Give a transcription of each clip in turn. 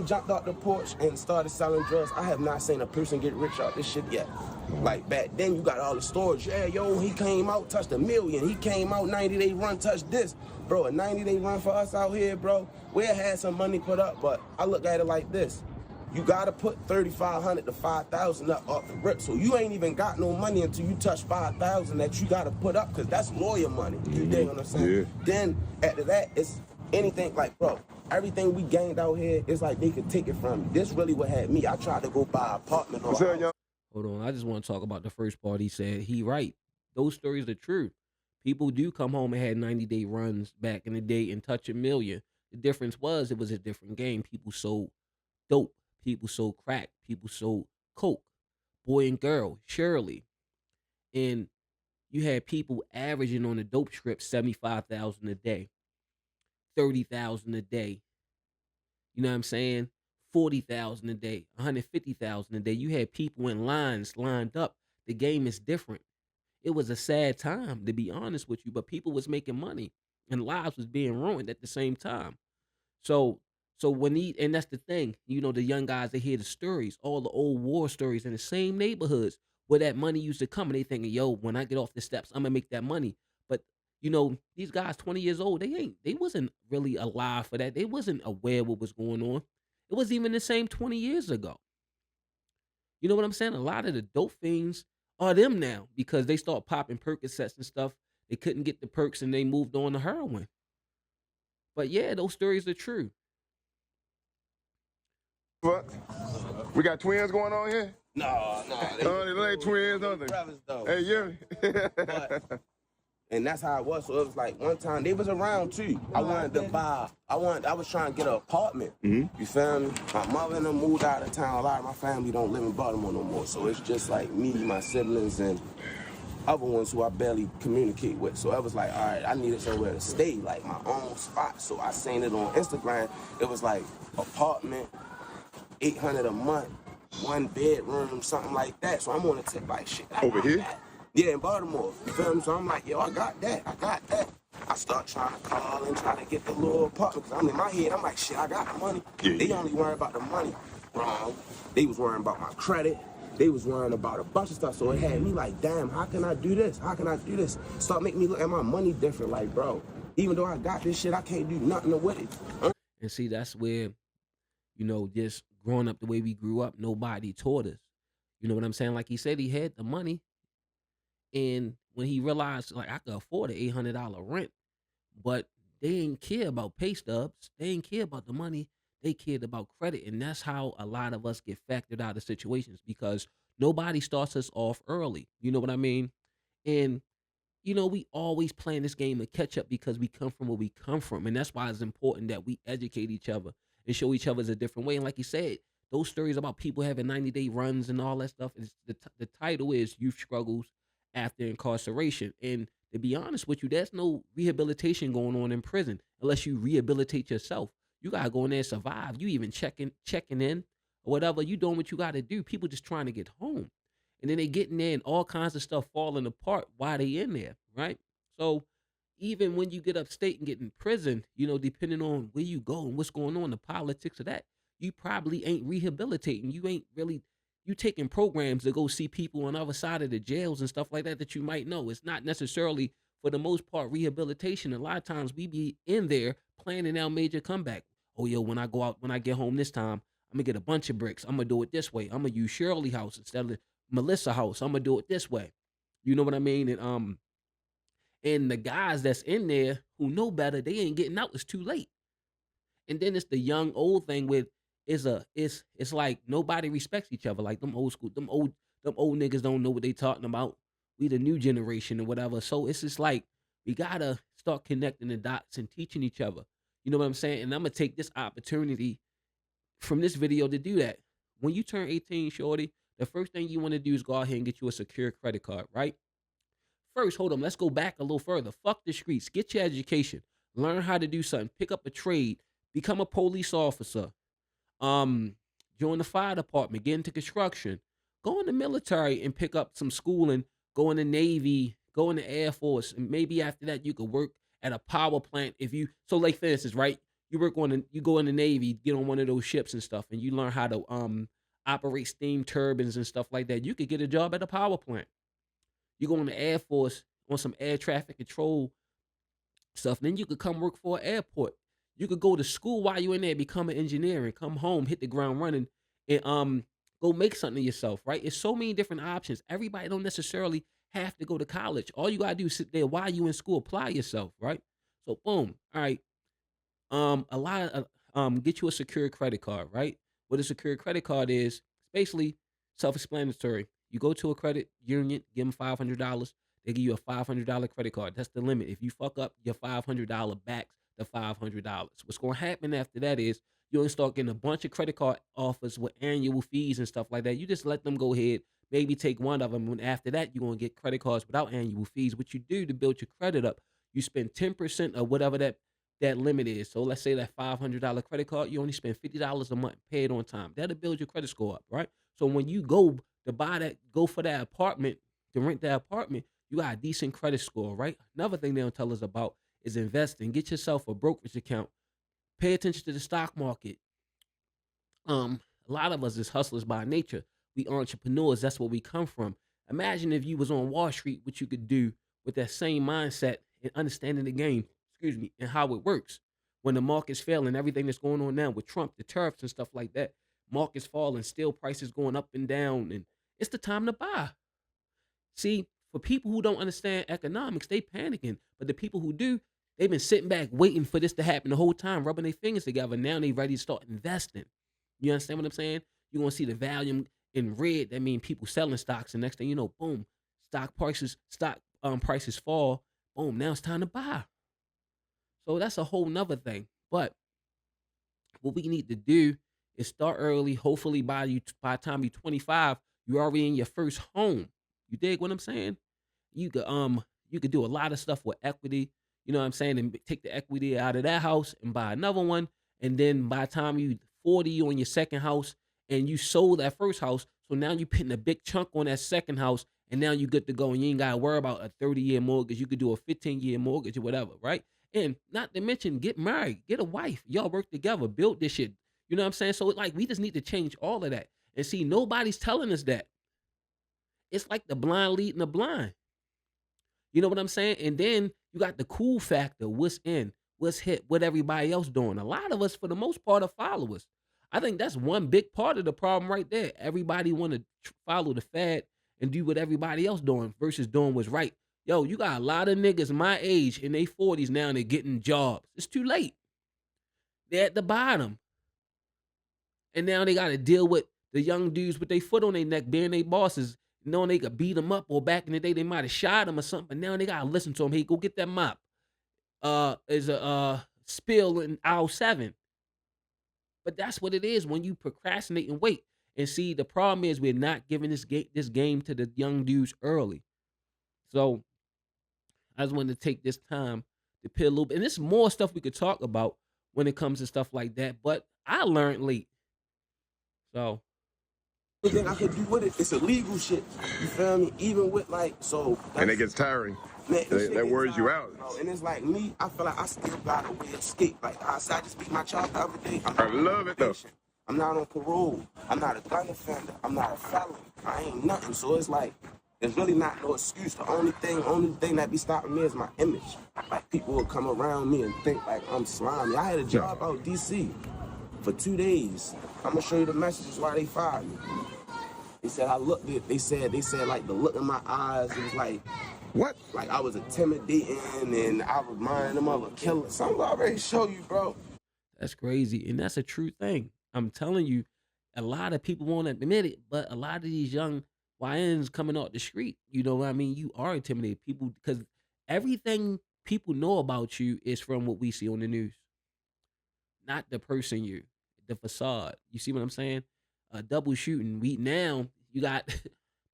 jumped out the porch and started selling drugs, I have not seen a person get rich out this shit yet. Like back then, you got all the stories. Yeah, yo, he came out, touched $1 million. He came out, 90-day run, touched this. Bro, a 90-day run for us out here, bro, we had some money put up, but I look at it like this. You gotta put 3,500 to 5,000 up off the rip. So you ain't even got no money until you touch 5,000 that you gotta put up, because that's lawyer money. You dig what I'm saying? Yeah. Then after that, it's anything like, bro, everything we gained out here, it's like they could take it from me. This really what had me. I tried to go buy an apartment or a house. Hold on, I just want to talk about the first part. He said he right. Those stories are true. People do come home and had 90-day runs back in the day and touch $1 million. The difference was it was a different game. People sold dope. People sold crack. People sold coke. Boy and girl, Shirley. And you had people averaging on the dope strip 75,000 a day, 30,000 a day. You know what I'm saying? 40,000 a day, 150,000 a day. You had people in lines lined up. The game is different. It was a sad time, to be honest with you, but people was making money and lives was being ruined at the same time. So and that's the thing, you know, the young guys, they hear the stories, all the old war stories in the same neighborhoods where that money used to come, and they thinking, yo, when I get off the steps, I'm gonna make that money. But you know, these guys 20 years old, they wasn't really alive for that. They wasn't aware what was going on. It wasn't even the same 20 years ago. You know what I'm saying? A lot of the dope fiends are them now because they start popping Percocets and stuff. They couldn't get the perks and they moved on to heroin. But yeah, those stories are true. What? We got twins going on here? No. They ain't twins, don't they? Brothers, though. Hey, yeah. But, and that's how it was. So it was like one time they was around too. I wanted to buy. I was trying to get an apartment. You feel me? My mother and them moved out of town. A lot of my family don't live in Baltimore no more. So it's just like me, my siblings, and other ones who I barely communicate with. So I was like, all right, I needed somewhere to stay, like my own spot. So I seen it on Instagram. It was like apartment, $800 a month, 1 bedroom, something like that. So I'm on a tip like shit. Over here? Yeah, in Baltimore. You feel me? So I'm like, yo, I got that. I start trying to call and try to get the little apartment. Because I'm in my head, I'm like, shit, I got the money. Yeah. They only worry about the money. Wrong. They was worrying about my credit. They was worrying about a bunch of stuff. So it had me like, damn, how can I do this? How can I do this? Start making me look at my money different. Like, bro, even though I got this shit, I can't do nothing with it. And see, that's where, you know, just growing up the way we grew up, nobody taught us. You know what I'm saying? Like he said, he had the money. And when he realized, like, I could afford an $800 rent, but they ain't care about pay stubs. They ain't care about the money. They cared about credit. And that's how a lot of us get factored out of situations because nobody starts us off early. You know what I mean? And, you know, we always playing this game of catch up because we come from where we come from. And that's why it's important that we educate each other and show each other a different way. And like you said, those stories about people having 90-day runs and all that stuff, the title is Youth Struggles After Incarceration. And to be honest with you, there's no rehabilitation going on in prison unless you rehabilitate yourself. You gotta go in there and survive. You even checking in or whatever. You doing what you gotta do. People just trying to get home. And then they get in there and all kinds of stuff falling apart while they in there, right? So even when you get upstate and get in prison, you know, depending on where you go and what's going on, the politics of that, you probably ain't rehabilitating. You ain't really, you taking programs to go see people on the other side of the jails and stuff like that you might know. It's not necessarily, for the most part, rehabilitation. A lot of times we be in there planning our major comeback. Oh, yo, when I go out, when I get home this time, I'm going to get a bunch of bricks. I'm going to do it this way. I'm going to use Shirley house instead of Melissa house. I'm going to do it this way. You know what I mean? And the guys that's in there who know better, they ain't getting out. It's too late. And then it's the young old thing with it's like nobody respects each other. Like them old niggas don't know what they talking about. We the new generation or whatever. So it's just like we gotta start connecting the dots and teaching each other. You know what I'm saying? And I'm gonna take this opportunity from this video to do that. When you turn 18, shorty, the first thing you want to do is go out here and get you a secure credit card, right? First, hold on, let's go back a little further. Fuck the streets. Get your education. Learn how to do something. Pick up a trade. Become a police officer. Join the fire department. Get into construction. Go in the military and pick up some schooling. Go in the Navy. Go in the Air Force. And maybe after that, you could work at a power plant. So like for instance, right? you go in the Navy, get on one of those ships and stuff, and you learn how to operate steam turbines and stuff like that. You could get a job at a power plant. You go in the Air Force on some air traffic control stuff. Then you could come work for an airport. You could go to school while you're in there, become an engineer, and come home, hit the ground running, and go make something of yourself. Right? It's so many different options. Everybody don't necessarily have to go to college. All you gotta do is sit there while you in school, apply yourself. Right? So boom. All right. A lot of get you a secure credit card. Right? What a secure credit card is, it's basically self-explanatory. You go to a credit union, give them $500. They give you a $500 credit card. That's the limit. If you fuck up, your $500 backs the $500. What's going to happen after that is you're going to start getting a bunch of credit card offers with annual fees and stuff like that. You just let them go ahead, maybe take one of them. And after that, you're going to get credit cards without annual fees. What you do to build your credit up, you spend 10% of whatever that limit is. So let's say that $500 credit card, you only spend $50 a month, pay it on time. That'll build your credit score up, right? So when you go to go for that apartment, to rent that apartment, you got a decent credit score, right? Another thing they don't tell us about is investing. Get yourself a brokerage account. Pay attention to the stock market. A lot of us is hustlers by nature. We entrepreneurs. That's where we come from. Imagine if you was on Wall Street, what you could do with that same mindset and understanding the game, excuse me, and how it works. When the market's failing, everything that's going on now with Trump, the tariffs and stuff like that, markets falling, steel prices going up and down, and it's the time to buy. See, for people who don't understand economics, they panicking. But the people who do, they've been sitting back waiting for this to happen the whole time, rubbing their fingers together. Now they ready to start investing. You understand what I'm saying? You're gonna see the volume in red. That means people selling stocks, and next thing you know, boom, stock prices fall. Boom, now it's time to buy. So that's a whole nother thing. But what we need to do is start early. Hopefully by the time you're 25, you're already in your first home. You dig what I'm saying? You could do a lot of stuff with equity. You know what I'm saying? And take the equity out of that house and buy another one. And then by the time you 40, you on your second house and you sold that first house. So now you're putting a big chunk on that second house, and now you good to go, and you ain't gotta worry about a 30-year mortgage. You could do a 15-year mortgage or whatever, right? And not to mention, get married, get a wife. Y'all work together, build this shit. You know what I'm saying? So like we just need to change all of that. And see, nobody's telling us that. It's like the blind leading the blind. You know what I'm saying? And then you got the cool factor. What's in, what's hit, what everybody else doing. A lot of us, for the most part, are followers. I think that's one big part of the problem right there. Everybody want to follow the fad and do what everybody else doing versus doing what's right. Yo, you got a lot of niggas my age in their 40s now, and they're getting jobs. It's too late. They're at the bottom. And now they got to deal with the young dudes with their foot on their neck, being their bosses, knowing they could beat them up, or back in the day they might have shot them or something. But now they got to listen to them. Hey, go get that mop. Is a spill in aisle 7. But that's what it is when you procrastinate and wait. And see, the problem is we're not giving this game to the young dudes early. So I just wanted to take this time to pit a little bit. And there's more stuff we could talk about when it comes to stuff like that. But I learned late. So Anything I could do with it, it's illegal shit. You feel me? Even with like, so. And it gets tiring. Man, That wears you out. And it's like me, I feel like I still got a way to escape. Like I just beat my child the other day. I love it though. I'm not on parole. I'm not a gun offender. I'm not a felon. I ain't nothing. So it's like, there's really not no excuse. The only thing that be stopping me is my image. Like people will come around me and think like I'm slimy. I had a job out DC for 2 days. I'm gonna show you the messages why they fired me. They said I looked it. They said like the look in my eyes. It was like, what? Like I was intimidating and I was minding them of a killer. So I'm already show you, bro. That's crazy, and that's a true thing. I'm telling you, a lot of people won't admit it, but a lot of these young YNs coming off the street, you know what I mean? You are intimidated. People, because everything people know about you is from what we see on the news, not the person the facade. You see what I'm saying? Double shooting. You got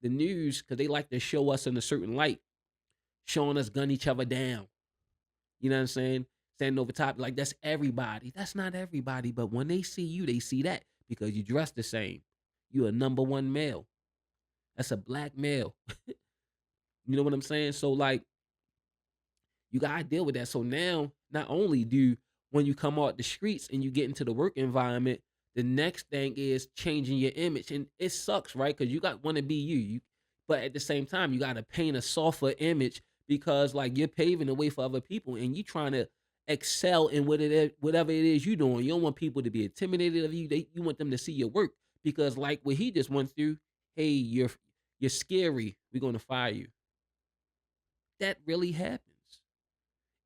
the news because they like to show us in a certain light, showing us gun each other down. You know what I'm saying? Standing over top, like that's everybody. That's not everybody, but when they see you, they see that because you dress the same. You're a number one male. That's a black male. You know what I'm saying? So like, you gotta deal with that. So now, not only do when you come out the streets and you get into the work environment, the next thing is changing your image, and it sucks, right? Because you got want to be you, but at the same time, you got to paint a softer image because like you're paving the way for other people, and you trying to excel in whatever it is you doing. You don't want people to be intimidated of you. You want them to see your work because like what he just went through. Hey, you're scary. We're gonna fire you. That really happens.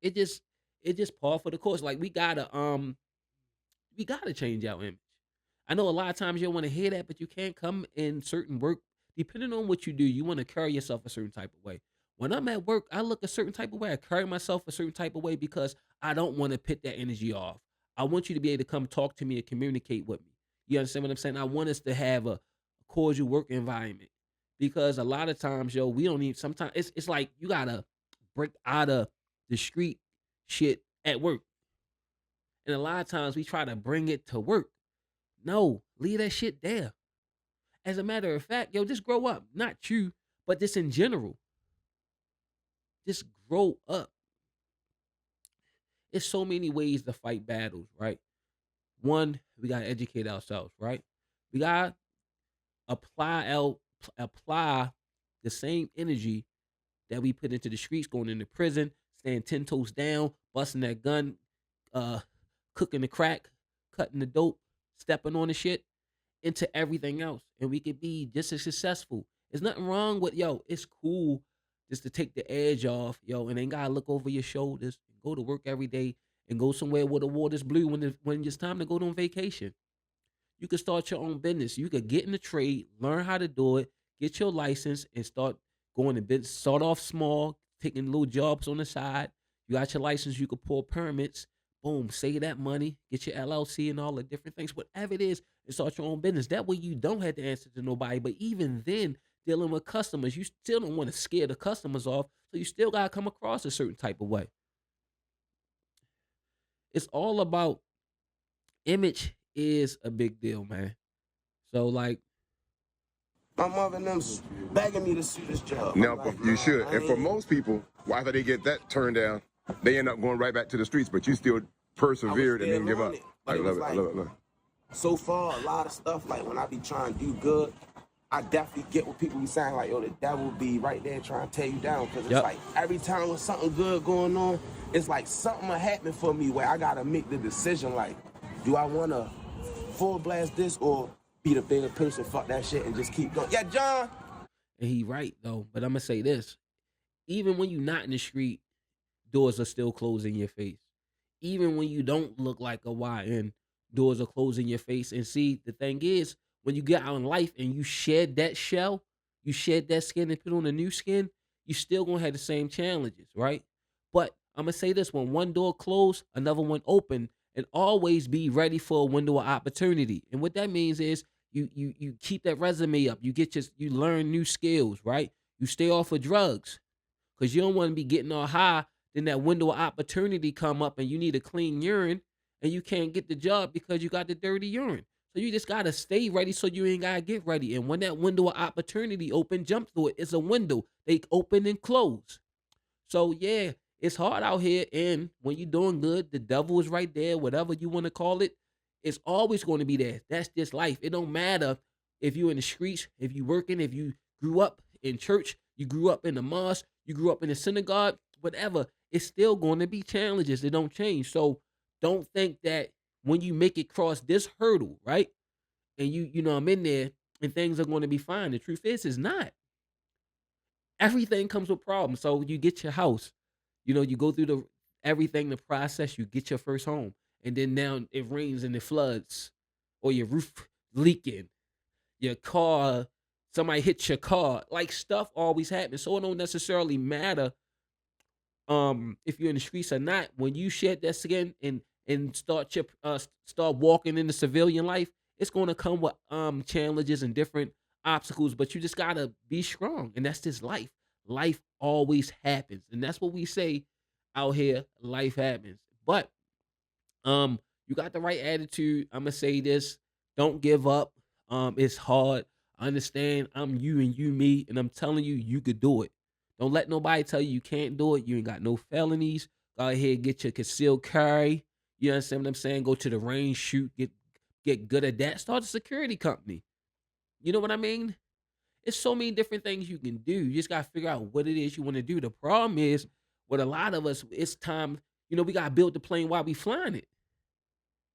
It just it just par for the course. Like we gotta change our image. I know a lot of times you don't want to hear that, but you can't come in certain work. Depending on what you do, you want to carry yourself a certain type of way. When I'm at work, I look a certain type of way. I carry myself a certain type of way because I don't want to put that energy off. I want you to be able to come talk to me and communicate with me. You understand what I'm saying? I want us to have a cordial work environment because a lot of times, yo, we don't even. Sometimes it's like you gotta break out of the street shit at work, and a lot of times we try to bring it to work. No, leave that shit there. As a matter of fact, yo, just grow up. Not you, but just in general. Just grow up. It's so many ways to fight battles, right? One, we gotta educate ourselves, right? We gotta apply the same energy that we put into the streets, going into prison, staying 10 toes down, busting that gun, uh, cooking the crack, cutting the dope, stepping on the shit into everything else, and we could be just as successful. There's nothing wrong with yo. It's cool just to take the edge off, yo, and ain't gotta look over your shoulders and go to work every day and go somewhere where the water's blue when it's time to go on vacation. You could start your own business. You could get in the trade, learn how to do it, get your license, and start going to business. Start off small, taking little jobs on the side. You got your license, you could pull permits. Boom, save that money, get your LLC and all the different things, whatever it is, and start your own business. That way you don't have to answer to nobody. But even then, dealing with customers, you still don't want to scare the customers off. So you still gotta come across a certain type of way. It's all about image is a big deal, man. So like My mother and them's begging me to see this job. No, I'm but like, you nah, should. I And for ain't. most people, after they get that turned down, they end up going right back to the streets. But you still I was persevered and didn't still give on up. it, I but it love was it. I like love it. I love it. so far a lot of stuff. Like when I be trying to do good, I definitely get what people be saying. Like yo, the devil be right there trying to tear you down. Cause it's yep. like every time with something good going on, it's like something will happen for me where I gotta make the decision. Like, do I wanna full blast this or be the bigger person? Fuck that shit and just keep going. Yeah, John. And he right though. But I'm gonna say this. Even when you're not in the street, doors are still closed in your face. Even when you don't look like a YN, doors are closed in your face. And see, the thing is, when you get out in life and you shed that shell, you shed that skin and put on a new skin, you still gonna have the same challenges, right? But I'm gonna say this: when one door closed, another one open, and always be ready for a window of opportunity. And what that means is you keep that resume up. You learn new skills, right? You stay off of drugs because you don't want to be getting all high. Then that window of opportunity come up and you need a clean urine and you can't get the job because you got the dirty urine. So you just gotta stay ready so you ain't gotta get ready. And when that window of opportunity open, jump through it. It's a window. They open and close. So yeah, it's hard out here. And when you're doing good, the devil is right there, whatever you want to call it. It's always going to be there. That's just life. It don't matter if you're in the streets, if you working, if you grew up in church, you grew up in the mosque, you grew up in the synagogue, whatever. It's still going to be challenges. It don't change. So don't think that when you make it cross this hurdle, right? And I'm in there and things are going to be fine. The truth is, it's not. Everything comes with problems. So you get your house, you go through the process, you get your first home, and then now it rains and it floods, or your roof leaking, your car, somebody hits your car. Like stuff always happens. So it don't necessarily matter if you're in the streets or not. When you shed that skin and start walking in the civilian life, it's gonna come with challenges and different obstacles, but you just gotta be strong. And that's just life. Life always happens. And that's what we say out here, life happens. But you got the right attitude. I'm gonna say this. Don't give up. It's hard. I understand. I'm you and you me, and I'm telling you, you could do it. Don't let nobody tell you you can't do it. You ain't got no felonies. Go ahead, get your concealed carry. You understand what I'm saying? Go to the range, shoot, get good at that. Start a security company. You know what I mean? It's so many different things you can do. You just gotta figure out what it is you want to do. The problem is with a lot of us, it's time, we gotta build the plane while we flying it.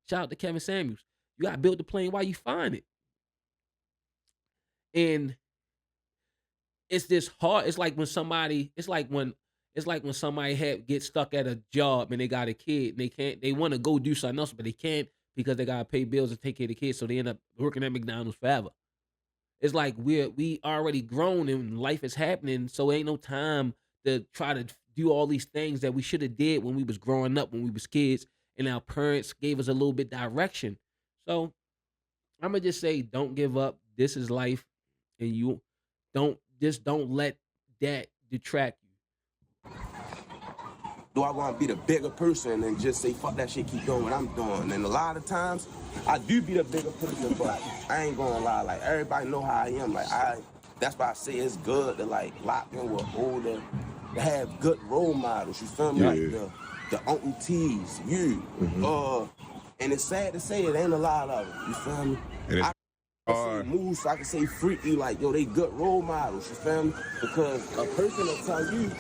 Shout out to Kevin Samuels. You gotta build the plane while you flying it. And it's this hard. It's like when somebody get stuck at a job and they got a kid and they want to go do something else, but they can't because they gotta pay bills and take care of the kids. So they end up working at McDonald's forever. It's like we already grown and life is happening, so ain't no time to try to do all these things that we should have did when we was growing up, when we was kids, and our parents gave us a little bit direction. So I'm gonna just say, don't give up. This is life, and you don't let that detract you. Do I want to be the bigger person and just say, fuck that shit, keep doing what I'm doing? And a lot of times, I do be the bigger person, but I ain't gonna lie. Like, everybody know how I am. That's why I say it's good to, like, lock in with older, to have good role models. You feel me? Yeah. Like, the Uncle T's, you. And it's sad to say it ain't a lot of them. You feel me? And it's I can say moves, I can say freaky, like, yo, they good role models, you feel me? Because a person will tell you,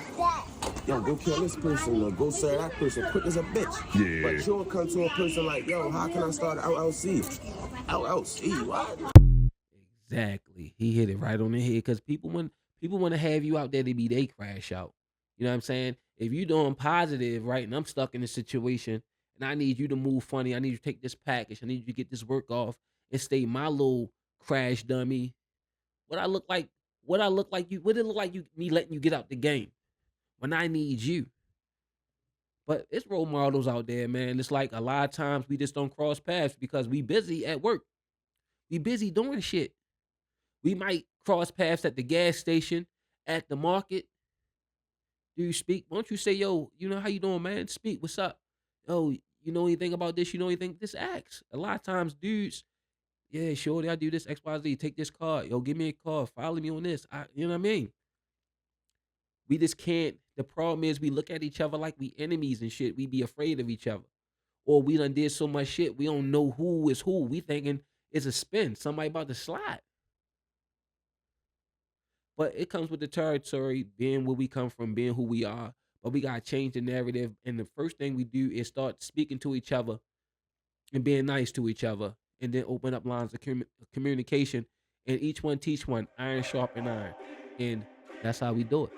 yo, go kill this person or go serve that person quick as a bitch. Yeah. But you'll come to a person like, yo, how can I start an LLC? LLC, what? Exactly. He hit it right on the head because people want to have you out there to be they crash out. You know what I'm saying? If you doing positive, right, and I'm stuck in a situation and I need you to move funny, I need you to take this package, I need you to get this work off and stay my little crash dummy. What I look like, what it look like you me letting you get out the game when I need you. But it's role models out there, man. It's like a lot of times we just don't cross paths because we busy at work. We busy doing shit. We might cross paths at the gas station, at the market. Do you speak? Why don't you say, yo, how you doing, man? Speak. What's up? Yo, you know anything about this? You know anything? Just ask. A lot of times, dudes, yeah, sure, I do this, XYZ. Take this card. Yo, give me a call. Follow me on this. You know what I mean? We just can't. The problem is we look at each other like we enemies and shit. We be afraid of each other. Or we done did so much shit, we don't know who is who. We thinking it's a spin. Somebody about to slide. But it comes with the territory, being where we come from, being who we are. But we gotta change the narrative. And the first thing we do is start speaking to each other and being nice to each other. And then open up lines of communication. And each one teach one, iron sharpen iron. And that's how we do it.